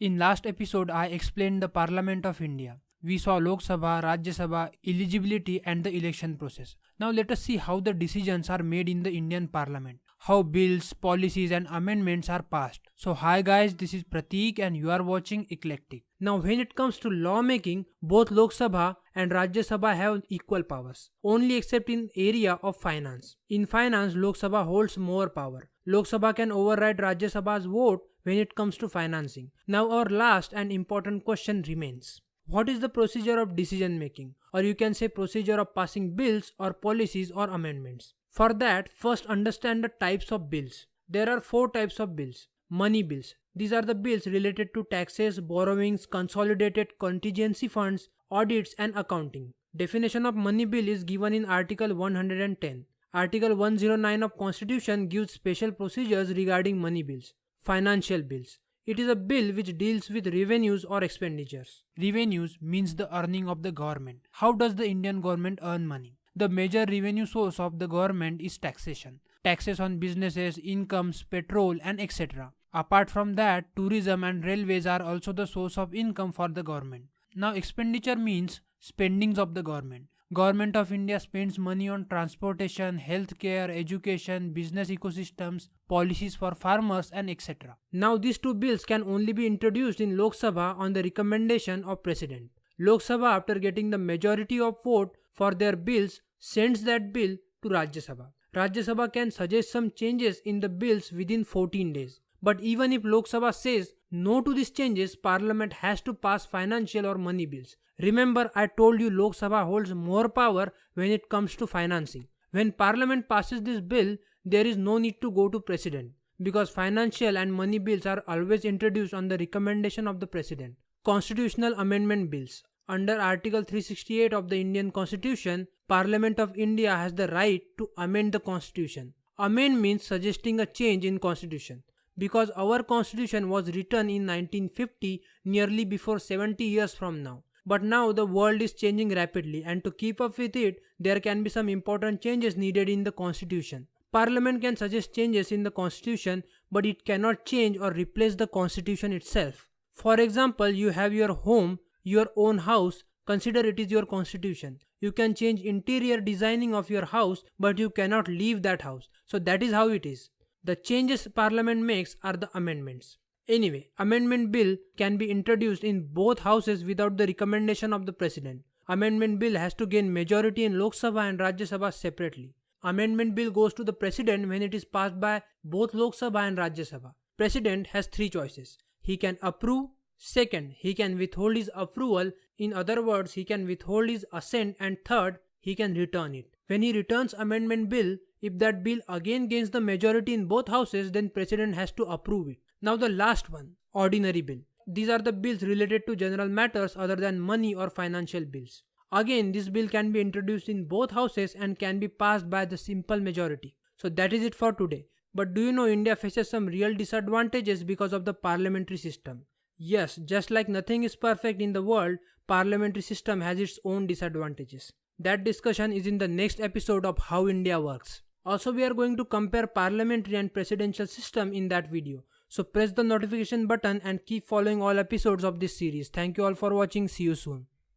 In last episode, I explained the Parliament of India. We saw Lok Sabha, Rajya Sabha, eligibility and the election process. Now let us see how the decisions are made in the Indian Parliament. How bills, policies and amendments are passed. So hi guys, this is Prateek and you are watching Eclectic. Now when it comes to lawmaking, both Lok Sabha and Rajya Sabha have equal powers, only except in area of finance. In finance, Lok Sabha holds more power. Lok Sabha can override Rajya Sabha's vote when it comes to financing. Now our last and important question remains. What is the procedure of decision making, or you can say procedure of passing bills or policies or amendments? For that, first understand the types of bills. There are 4 types of bills. Money bills. These are the bills related to taxes, borrowings, consolidated contingency funds, audits and accounting. Definition of money bill is given in Article 110. Article 109 of Constitution gives special procedures regarding money bills. Financial bills. It is a bill which deals with revenues or expenditures. Revenues means the earning of the government. How does the Indian government earn money? The major revenue source of the government is taxation. Taxes on businesses, incomes, petrol and etc. Apart from that, tourism and railways are also the source of income for the government. Now expenditure means spendings of the government. Government of India spends money on transportation, healthcare, education, business ecosystems, policies for farmers and etc. Now these 2 bills can only be introduced in Lok Sabha on the recommendation of President. Lok Sabha, after getting the majority of vote for their bills, sends that bill to Rajya Sabha. Rajya Sabha can suggest some changes in the bills within 14 days. But even if Lok Sabha says no to these changes, Parliament has to pass financial or money bills. Remember, I told you Lok Sabha holds more power when it comes to financing. When Parliament passes this bill, there is no need to go to President, because financial and money bills are always introduced on the recommendation of the President. Constitutional amendment bills. Under Article 368 of the Indian Constitution, Parliament of India has the right to amend the Constitution. Amend means suggesting a change in Constitution. Because our Constitution was written in 1950, nearly before 70 years from now. But now the world is changing rapidly, and to keep up with it, there can be some important changes needed in the Constitution. Parliament can suggest changes in the Constitution, but it cannot change or replace the Constitution itself. For example, you have your home, your own house, consider it is your Constitution. You can change interior designing of your house, but you cannot leave that house. So that is how it is. The changes Parliament makes are the amendments. Anyway, amendment bill can be introduced in both houses without the recommendation of the President. Amendment bill has to gain majority in Lok Sabha and Rajya Sabha separately. Amendment bill goes to the President when it is passed by both Lok Sabha and Rajya Sabha. President has 3 choices. He can approve. Second, he can withhold his approval. In other words, he can withhold his assent. And third, he can return it. When he returns amendment bill, if that bill again gains the majority in both houses, then President has to approve it. Now the last one, ordinary bill. These are the bills related to general matters other than money or financial bills. Again, this bill can be introduced in both houses and can be passed by the simple majority. So that is it for today. But do you know India faces some real disadvantages because of the parliamentary system? Yes, just like nothing is perfect in the world, parliamentary system has its own disadvantages. That discussion is in the next episode of How India Works. Also, we are going to compare parliamentary and presidential system in that video. So press the notification button and keep following all episodes of this series. Thank you all for watching. See you soon.